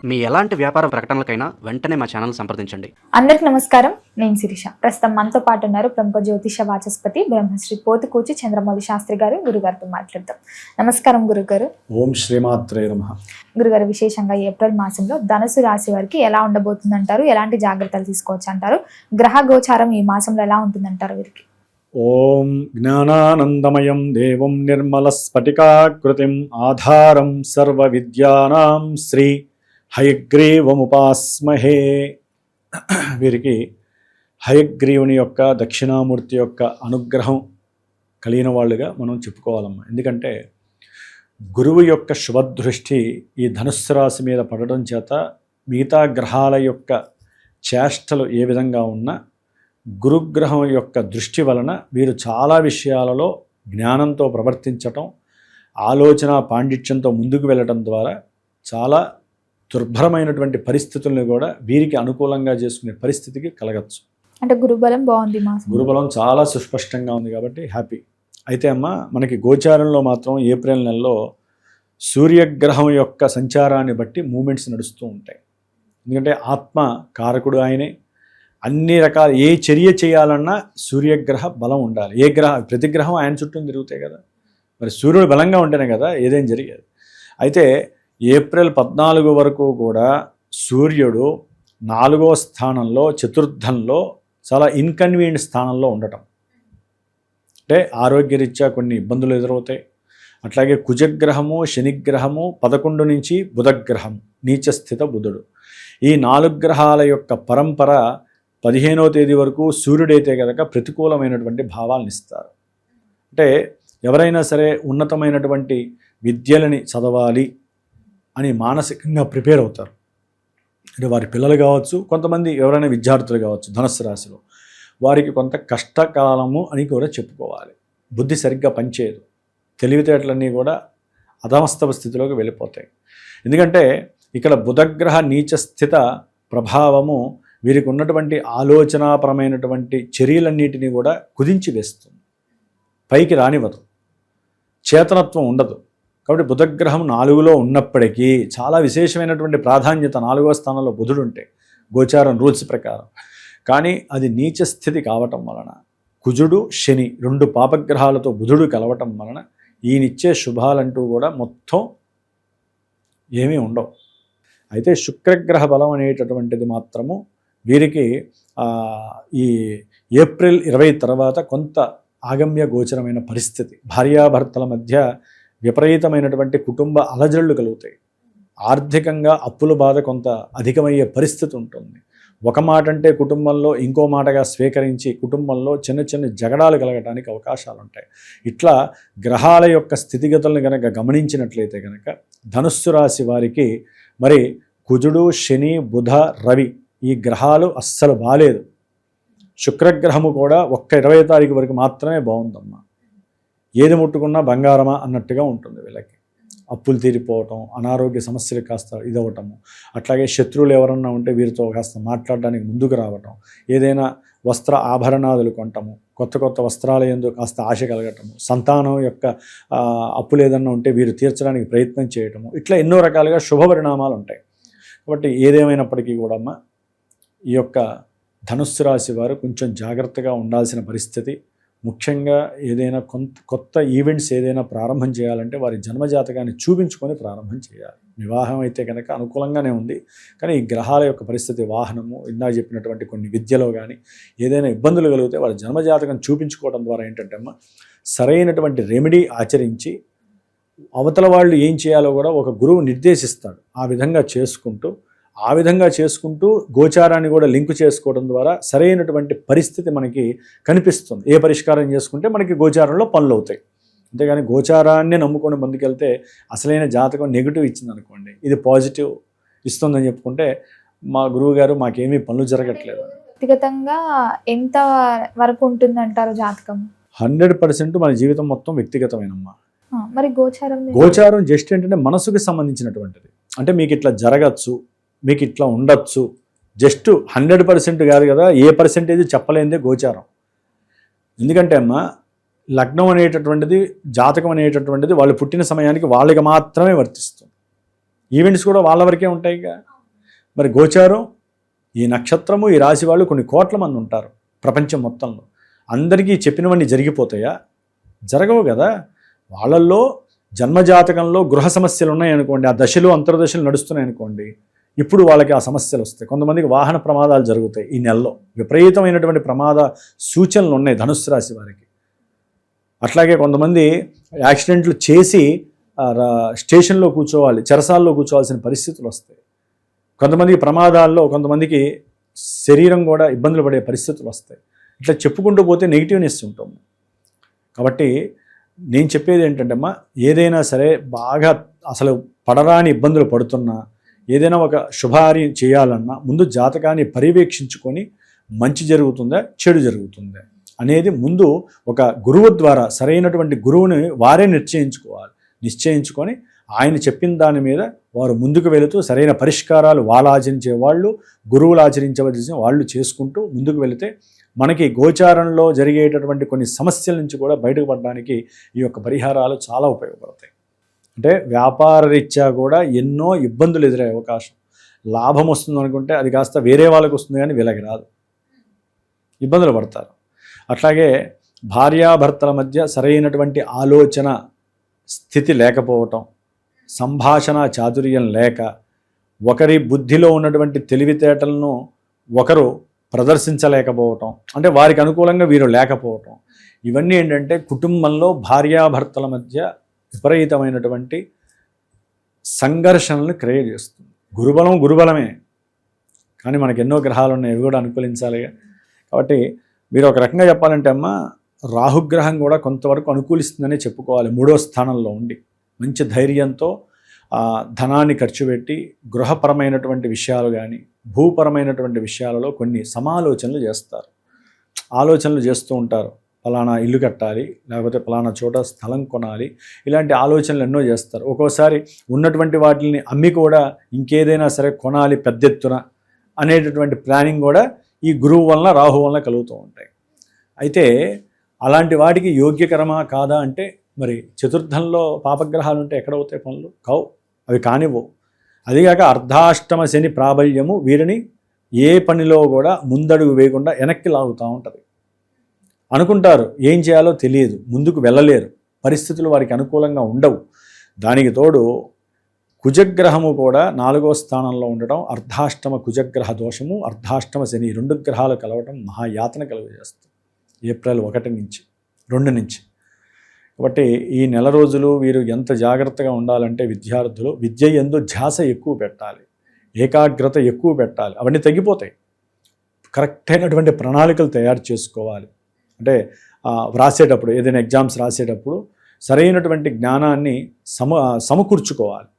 మీ ఎలాంటి వ్యాపార ప్రకటనలకైనా వెంటనే మా ఛానల్ సంప్రదించండి. అందరికి నమస్కారం. నేను శిరీష. ప్రస్తుతం మనతో పాటు ఉన్నారు ప్రముఖ జ్యోతిష వాచస్పతి బ్రహ్మశ్రీ పోతుకూచి చంద్రమౌళి శాస్త్రి గారు. గురుగారితో మాట్లాడతాం. నమస్కారం గురుగారు. ఓం శ్రీమాత్రే నమః. గురుగారు, విశేషంగా ఏప్రిల్ మాసంలో ధనుసు రాశి వారికి ఎలా ఉండబోతుందంటారు? ఎలాంటి జాగ్రత్తలు తీసుకోవచ్చు అంటారు? గ్రహ గోచారం ఈ మాసంలో ఎలా ఉంటుందంటారు వీరికి? ఓం జ్ఞానానందమయం దేవం నిర్మల స్ఫటికాకృతిం ఆధారం సర్వ విద్యానాం శ్రీ హయగ్రీవముపాస్మహే. వీరికి హయగ్రీవుని యొక్క దక్షిణామూర్తి యొక్క అనుగ్రహం కలిగిన వాళ్ళుగా మనం చెప్పుకోవాలమ్మా. ఎందుకంటే గురువు యొక్క శుభదృష్టి ఈ ధనుస్సు రాశి మీద పడడం చేత మిగతా గ్రహాల యొక్క చేష్టలు ఏ విధంగా ఉన్నా గురుగ్రహం యొక్క దృష్టి వలన వీరు చాలా విషయాలలో జ్ఞానంతో ప్రవర్తించటం, ఆలోచన పాండిత్యంతో ముందుకు వెళ్ళడం ద్వారా చాలా దుర్భరమైనటువంటి పరిస్థితులను కూడా వీరికి అనుకూలంగా చేసుకునే పరిస్థితికి కలగచ్చు. అంటే గురుబలం బాగుంది, గురుబలం చాలా సుస్పష్టంగా ఉంది కాబట్టి హ్యాపీ. అయితే అమ్మ, మనకి గోచారంలో మాత్రం ఏప్రిల్ నెలలో సూర్యగ్రహం యొక్క సంచారాన్ని బట్టి మూమెంట్స్ నడుస్తూ ఉంటాయి. ఎందుకంటే ఆత్మ కారకుడు ఆయనే. అన్ని రకాల ఏ చర్య చేయాలన్నా సూర్యగ్రహ బలం ఉండాలి. ప్రతి గ్రహం ఆయన చుట్టూ తిరుగుతాయి కదా, మరి సూర్యుడు బలంగా ఉంటేనే కదా ఏదేం జరిగేది. అయితే ఏప్రిల్ 14 వరకు కూడా సూర్యుడు 4వ స్థానంలో, చతుర్థంలో, చాలా ఇన్కన్వీనియంట్ స్థానంలో ఉండటం, అంటే ఆరోగ్యరీత్యా కొన్ని ఇబ్బందులు ఎదురవుతాయి. అట్లాగే కుజగ్రహము, శనిగ్రహము, 11 నుంచి బుధగ్రహం, నీచస్థిత బుధుడు, ఈ 4 గ్రహాల యొక్క పరంపర 15వ తేదీ వరకు సూర్యుడైతే కనుక ప్రతికూలమైనటువంటి భావాలను ఇస్తారు. అంటే ఎవరైనా సరే ఉన్నతమైనటువంటి విద్యలని చదవాలి అని మానసికంగా ప్రిపేర్ అవుతారు. అంటే వారి పిల్లలు కావచ్చు, కొంతమంది ఎవరైనా విద్యార్థులు కావచ్చు ధనుస్సు రాశిలో, వారికి కొంత కష్టకాలము అని కూడా చెప్పుకోవాలి. బుద్ధి సరిగ్గా పనిచేయదు, తెలివితేటలన్నీ కూడా అధమస్తవ స్థితిలోకి వెళ్ళిపోతాయి. ఎందుకంటే ఇక్కడ బుధగ్రహ నీచస్థిత ప్రభావము వీరికి ఉన్నటువంటి ఆలోచనాపరమైనటువంటి చర్యలన్నిటినీ కూడా కుదించి వేస్తుంది, పైకి రానివ్వదు, చేతనత్వం ఉండదు. కాబట్టి బుధగ్రహం 4లో ఉన్నప్పటికీ చాలా విశేషమైనటువంటి ప్రాధాన్యత 4వ స్థానంలో బుధుడు ఉంటే గోచారం రూల్స్ ప్రకారం. కానీ అది నీచ స్థితి కావటం వలన, కుజుడు శని 2 పాపగ్రహాలతో బుధుడు కలవటం వలన ఈయనిచ్చే శుభాలంటూ కూడా మొత్తం ఏమీ ఉండవు. అయితే శుక్రగ్రహ బలం అనేటటువంటిది మాత్రము వీరికి ఈ ఏప్రిల్ 20 తర్వాత కొంత ఆగమ్య గోచరమైన పరిస్థితి, భార్యాభర్తల మధ్య విపరీతమైనటువంటి కుటుంబ అలజడులు కలుగుతాయి. ఆర్థికంగా అప్పుల బాధ కొంత అధికమయ్యే పరిస్థితి ఉంటుంది. ఒక మాట అంటే కుటుంబంలో ఇంకో మాటగా స్వీకరించి కుటుంబంలో చిన్న చిన్న జగడాలు కలగడానికి అవకాశాలు ఉంటాయి. ఇట్లా గ్రహాల యొక్క స్థితిగతులను కనుక గమనించినట్లయితే కనుక ధనుస్సు రాశి వారికి మరి కుజుడు, శని, బుధ, రవి ఈ గ్రహాలు అస్సలు బాలేదు. శుక్రగ్రహము కూడా ఒక్క 20వ తారీఖు వరకు మాత్రమే బాగుందమ్మా. ఏది ముట్టుకున్నా బంగారమా అన్నట్టుగా ఉంటుంది వీళ్ళకి. అప్పులు తీరిపోవటం, అనారోగ్య సమస్యలు కాస్త ఇదవటము, అట్లాగే శత్రువులు ఎవరన్నా ఉంటే వీరితో కాస్త మాట్లాడడానికి ముందుకు రావటం, ఏదైనా వస్త్ర ఆభరణాదులు కొనటము, కొత్త కొత్త వస్త్రాల యందు కాస్త ఆశ కలగటము, సంతానం యొక్క అప్పులు ఏదన్నా ఉంటే వీరు తీర్చడానికి ప్రయత్నం చేయటము, ఇట్లా ఎన్నో రకాలుగా శుభ పరిణామాలు ఉంటాయి. కాబట్టి ఏదేమైనప్పటికీ కూడా అమ్మ, ఈ యొక్క ధనుస్సు రాశి వారు కొంచెం జాగ్రత్తగా ఉండాల్సిన పరిస్థితి. ముఖ్యంగా ఏదైనా కొత్త ఈవెంట్స్ ఏదైనా ప్రారంభం చేయాలంటే వారి జన్మజాతకాన్ని చూపించుకొని ప్రారంభం చేయాలి. వివాహం అయితే కనుక అనుకూలంగానే ఉంది, కానీ ఈ గ్రహాల యొక్క పరిస్థితి, వాహనము, ఇందాక చెప్పినటువంటి కొన్ని విద్యలో కానీ ఏదైనా ఇబ్బందులు కలిగితే వారి జన్మజాతకం చూపించుకోవడం ద్వారా ఏంటంటే అమ్మ, సరైనటువంటి రెమెడీ ఆచరించి అవతల వాళ్ళు ఏం చేయాలో కూడా ఒక గురువు నిర్దేశిస్తాడు. ఆ విధంగా చేసుకుంటూ గోచారాన్ని కూడా లింకు చేసుకోవడం ద్వారా సరైనటువంటి పరిస్థితి మనకి కనిపిస్తుంది. ఏ పరిష్కారం చేసుకుంటే మనకి గోచారంలో పనులు అవుతాయి. అంతేగాని గోచారాన్ని నమ్ముకొని ముందుకెళ్తే అసలైన జాతకం నెగిటివ్ ఇచ్చింది అనుకోండి, ఇది పాజిటివ్ ఇస్తుందని చెప్పుకుంటే మా గురువు గారు మాకేమీ పనులు జరగట్లేదు. వ్యక్తిగతంగా ఎంత వరకు ఉంటుందంటారు జాతకం? 100% మన జీవితం మొత్తం వ్యక్తిగతమైనమ్మా. మరి గోచారం జస్ట్ ఏంటంటే మనసుకు సంబంధించినటువంటిది. అంటే మీకు ఇట్లా జరగచ్చు, మీకు ఇట్లా ఉండొచ్చు, జస్ట్ 100% కాదు కదా, ఏ పర్సెంటేజ్ చెప్పలేనిదే గోచారం. ఎందుకంటే అమ్మ, లగ్నం అనేటటువంటిది, జాతకం అనేటటువంటిది వాళ్ళు పుట్టిన సమయానికి వాళ్ళకి మాత్రమే వర్తిస్తుంది. ఈవెంట్స్ కూడా వాళ్ళ వరకే ఉంటాయిగా. మరి గోచారం, ఈ నక్షత్రము, ఈ రాశి వాళ్ళు కొన్ని కోట్ల మంది ఉంటారు ప్రపంచం మొత్తంలో. అందరికీ చెప్పినవన్నీ జరిగిపోతాయా? జరగవు కదా. వాళ్ళల్లో జన్మజాతకంలో గృహ సమస్యలు ఉన్నాయనుకోండి, ఆ దశలు అంతర్దశలు నడుస్తున్నాయనుకోండి, ఇప్పుడు వాళ్ళకి ఆ సమస్యలు వస్తాయి. కొంతమందికి వాహన ప్రమాదాలు జరుగుతాయి. ఈ నెలలో విపరీతమైనటువంటి ప్రమాద సూచనలు ఉన్నాయి ధనుస్సు రాశి వారికి. అట్లాగే కొంతమంది యాక్సిడెంట్లు చేసి స్టేషన్లో కూర్చోవాలి, చెరసాల్లో కూర్చోవాల్సిన పరిస్థితులు వస్తాయి. కొంతమందికి ప్రమాదాల్లో, కొంతమందికి శరీరం కూడా ఇబ్బందులు పడే పరిస్థితులు వస్తాయి. ఇట్లా చెప్పుకుంటూ పోతే నెగిటివ్నెస్ ఉంటుంది. కాబట్టి నేను చెప్పేది ఏంటంటే అమ్మా, ఏదైనా సరే బాగా అసలు పడరాని ఇబ్బందులు పడుతున్నా, ఏదైనా ఒక శుభకార్యం చేయాలన్నా ముందు జాతకాన్ని పర్యవేక్షించుకొని మంచి జరుగుతుందా చెడు జరుగుతుందా అనేది ముందు ఒక గురువు ద్వారా, సరైనటువంటి గురువుని వారే నిశ్చయించుకొని ఆయన చెప్పిన దాని మీద వారు ముందుకు వెళుతూ సరైన పరిష్కారాలు వాళ్ళు ఆచరించే వాళ్ళు, గురువులు ఆచరించవలసిన వాళ్ళు చేసుకుంటూ ముందుకు వెళితే మనకి గోచారంలో జరిగేటటువంటి కొన్ని సమస్యల నుంచి కూడా బయటపడడానికి ఈ యొక్క పరిహారాలు చాలా ఉపయోగపడతాయి. అంటే వ్యాపార రీత్యా కూడా ఎన్నో ఇబ్బందులు ఎదురయ్యే అవకాశం. లాభం వస్తుంది అనుకుంటే అది కాస్త వేరే వాళ్ళకి వస్తుంది, కానీ వీళ్ళకి రాదు, ఇబ్బందులు పడతారు. అట్లాగే భార్యాభర్తల మధ్య సరైనటువంటి ఆలోచన స్థితి లేకపోవటం, సంభాషణ చాతుర్యం లేక, ఒకరి బుద్ధిలో ఉన్నటువంటి తెలివితేటలను ఒకరు ప్రదర్శించలేకపోవటం, అంటే వారికి అనుకూలంగా వీరు లేకపోవటం, ఇవన్నీ ఏంటంటే కుటుంబంలో భార్యాభర్తల మధ్య విపరీతమైనటువంటి సంఘర్షణలను క్రియేట్ చేస్తుంది. గురుబలమే, కానీ మనకు ఎన్నో గ్రహాలు ఉన్నాయి, అవి కూడా అనుకూలించాలి. కాబట్టి మీరు ఒక రకంగా చెప్పాలంటే అమ్మ, రాహుగ్రహం కూడా కొంతవరకు అనుకూలిస్తుందనే చెప్పుకోవాలి. 3వ స్థానంలో ఉండి మంచి ధైర్యంతో ధనాన్ని ఖర్చు పెట్టి గృహపరమైనటువంటి విషయాలు కానీ భూపరమైనటువంటి విషయాలలో కొన్ని సమాలోచనలు చేస్తారు, ఆలోచనలు చేస్తూ ఉంటారు. ఫలానా ఇల్లు కట్టాలి, లేకపోతే ఫలానా చోట స్థలం కొనాలి, ఇలాంటి ఆలోచనలు ఎన్నో చేస్తారు. ఒక్కోసారి ఉన్నటువంటి వాటిని అమ్మి కూడా ఇంకేదైనా సరే కొనాలి పెద్ద ఎత్తున అనేటటువంటి ప్లానింగ్ కూడా ఈ గురువు వలన, రాహు వలన కలుగుతూ ఉంటాయి. అయితే అలాంటి వాటికి యోగ్యకరమా కాదా అంటే, మరి చతుర్థంలో పాపగ్రహాలు ఉంటే ఎక్కడ అవుతాయి పనులు? కావు, అవి కానివ్వవు. అదిగాక అర్ధాష్టమ శని ప్రాబల్యము వీరిని ఏ పనిలో కూడా ముందడుగు వేయకుండా వెనక్కి లాగుతూ ఉంటుంది. అనుకుంటారు, ఏం చేయాలో తెలియదు, ముందుకు వెళ్ళలేరు, పరిస్థితులు వారికి అనుకూలంగా ఉండవు. దానికి తోడు కుజగ్రహము కూడా 4వ స్థానంలో ఉండటం, అర్ధాష్టమ కుజగ్రహ దోషము, అర్ధాష్టమ శని 2 గ్రహాలు కలవటం మహాయాతన కలుగజేస్తుంది ఏప్రిల్ 1 నుంచి 2 నుంచి. కాబట్టి ఈ నెల రోజులు వీరు ఎంత జాగ్రత్తగా ఉండాలంటే, విద్యార్థులు విద్య యందు ధ్యాస ఎక్కువ పెట్టాలి, ఏకాగ్రత ఎక్కువ పెట్టాలి. అవన్నీ తగ్గిపోతాయి. కరెక్ట్ అయినటువంటి ప్రణాళికలు తయారు చేసుకోవాలి. అంటే రాసేటప్పుడు, ఏదైనా ఎగ్జామ్స్ రాసేటప్పుడు సరైనటువంటి జ్ఞానాన్ని సమకూర్చుకోవాలి.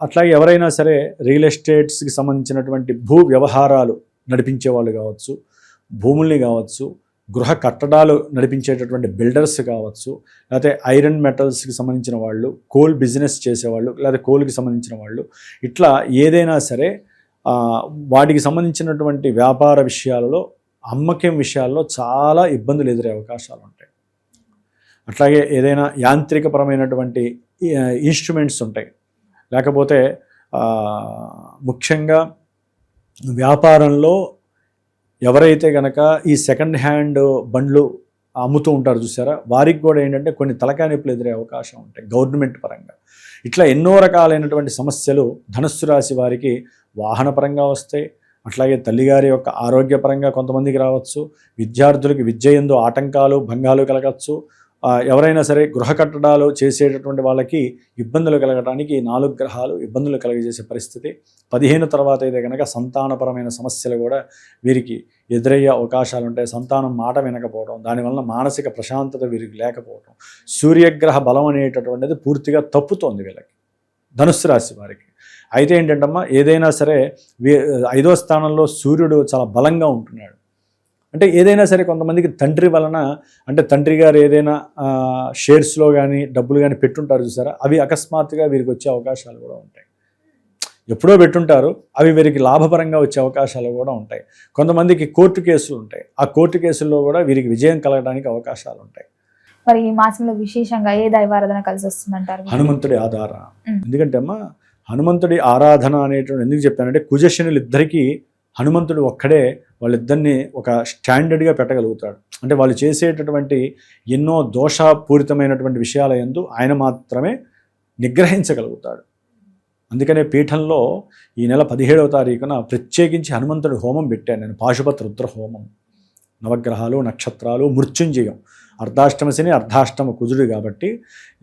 అట్లాగే ఎవరైనా సరే రియల్ ఎస్టేట్స్కి సంబంధించినటువంటి భూ వ్యవహారాలు నడిపించే వాళ్ళు కావచ్చు, భూముల్ని కావచ్చు, గృహ కట్టడాలు నడిపించేటటువంటి బిల్డర్స్ కావచ్చు, లేకపోతే ఐరన్ మెటల్స్కి సంబంధించిన వాళ్ళు, కోల్ బిజినెస్ చేసేవాళ్ళు, లేకపోతే కోల్కి సంబంధించిన వాళ్ళు, ఇట్లా ఏదైనా సరే వాటికి సంబంధించినటువంటి వ్యాపార విషయాలలో, అమ్మకం విషయాల్లో చాలా ఇబ్బందులు ఎదురే అవకాశాలు ఉంటాయి. అట్లాగే ఏదైనా యాంత్రికపరమైనటువంటి ఇన్స్ట్రుమెంట్స్ ఉంటాయి, లేకపోతే ముఖ్యంగా వ్యాపారంలో ఎవరైతే కనుక ఈ సెకండ్ హ్యాండ్ బండ్లు అమ్ముతూ ఉంటారు చూసారా, వారికి కూడా ఏంటంటే కొన్ని తలకాయ నొప్పులు ఎదురే అవకాశం ఉంటాయి గవర్నమెంట్ పరంగా. ఇట్లా ఎన్నో రకాలైనటువంటి సమస్యలు ధనుస్సు రాశి వారికి వాహన పరంగా వస్తాయి. అట్లాగే తల్లిగారి యొక్క ఆరోగ్యపరంగా కొంతమందికి రావచ్చు, విద్యార్థులకి విద్య యందు ఆటంకాలు భంగాలు కలగచ్చు, ఎవరైనా సరే గృహ కట్టడాలు చేసేటటువంటి వాళ్ళకి ఇబ్బందులు కలగడానికి 4 గ్రహాలు ఇబ్బందులు కలగజేసే పరిస్థితి. 15 తర్వాత అయితే కనుక సంతానపరమైన సమస్యలు కూడా వీరికి ఎదురయ్యే అవకాశాలు ఉంటాయి. సంతానం మాట వినకపోవడం, దానివల్ల మానసిక ప్రశాంతత వీరికి లేకపోవడం, సూర్యగ్రహ బలం అనేటటువంటిది పూర్తిగా తప్పుతోంది వీళ్ళకి, ధనుస్సు రాశి వారికి. అయితే ఏంటంటమ్మా, ఏదైనా సరే 5వ స్థానంలో సూర్యుడు చాలా బలంగా ఉంటున్నాడు. అంటే ఏదైనా సరే కొంతమందికి తండ్రి వలన, అంటే తండ్రి గారు ఏదైనా షేర్స్లో కానీ డబ్బులు కానీ పెట్టుంటారు చూసారా, అవి అకస్మాత్తుగా వీరికి వచ్చే అవకాశాలు కూడా ఉంటాయి. ఎప్పుడో పెట్టుంటారు, అవి వీరికి లాభపరంగా వచ్చే అవకాశాలు కూడా ఉంటాయి. కొంతమందికి కోర్టు కేసులు ఉంటాయి, ఆ కోర్టు కేసుల్లో కూడా వీరికి విజయం కలగడానికి అవకాశాలు ఉంటాయి. మరి ఈ మాసంలో విశేషంగా ఏ దైవారాధన కలిసి వస్తుందంటారు? హనుమంతుడి ఆధార. ఎందుకంటే అమ్మా, హనుమంతుడి ఆరాధన అనేటువంటి ఎందుకు చెప్పానంటే కుజశనులు ఇద్దరికీ హనుమంతుడు ఒక్కడే వాళ్ళిద్దరిని ఒక స్టాండర్డ్గా పెట్టగలుగుతాడు. అంటే వాళ్ళు చేసేటటువంటి ఎన్నో దోషపూరితమైనటువంటి విషయాల యందు ఆయన మాత్రమే నిగ్రహించగలుగుతాడు. అందుకనే పీఠంలో ఈ నెల 17వ తారీఖున ప్రత్యేకించి హనుమంతుడి హోమం పెట్టాను నేను, పాశుపత రుద్ర హోమం. నవగ్రహాలు, నక్షత్రాలు, మృత్యుంజయం, అర్ధాష్టమ శని, అర్ధాష్టమ కుజుడు కాబట్టి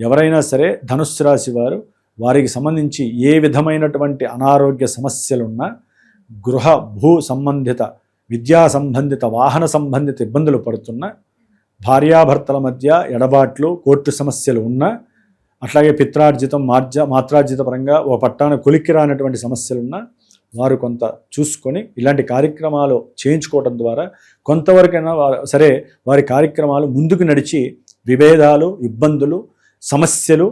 ఎవరైనా సరే ధనుస్సు రాశి వారికి సంబంధించి ఏ విధమైనటువంటి అనారోగ్య సమస్యలున్నా, గృహ భూ సంబంధిత, విద్యా సంబంధిత, వాహన సంబంధిత ఇబ్బందులు పడుతున్నా, భార్యాభర్తల మధ్య ఎడబాట్లు, కోర్టు సమస్యలు ఉన్నా, అట్లాగే పిత్రార్జితం, మాత్రార్జిత పరంగా ఓ పట్టాన కొలిక్కి రానటువంటి సమస్యలున్నా వారు కొంత చూసుకొని ఇలాంటి కార్యక్రమాలు చేయించుకోవడం ద్వారా కొంతవరకైనా సరే వారి కార్యక్రమాలు ముందుకు నడిచి విభేదాలు, ఇబ్బందులు, సమస్యలు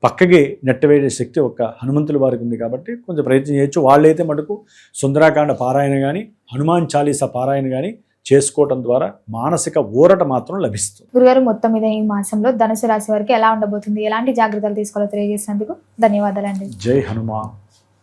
పక్కకి నెట్టవేసే శక్తి ఒక హనుమంతుల వారికి ఉంది కాబట్టి కొంచెం ప్రయత్నం చేయొచ్చు. వాళ్ళైతే మటుకు సుందరాకాండ పారాయణ కానీ, హనుమాన్ చాలీసా పారాయణ కానీ చేసుకోవటం ద్వారా మానసిక ఊరట మాత్రం లభిస్తుంది. గురుగారు, మొత్తం మీద ఈ మాసంలో ధనుసు రాశి వారికి ఎలా ఉండబోతుంది, ఎలాంటి జాగ్రత్తలు తీసుకోవాలో తెలియజేసినందుకు ధన్యవాదాలండి. జై హనుమాన్.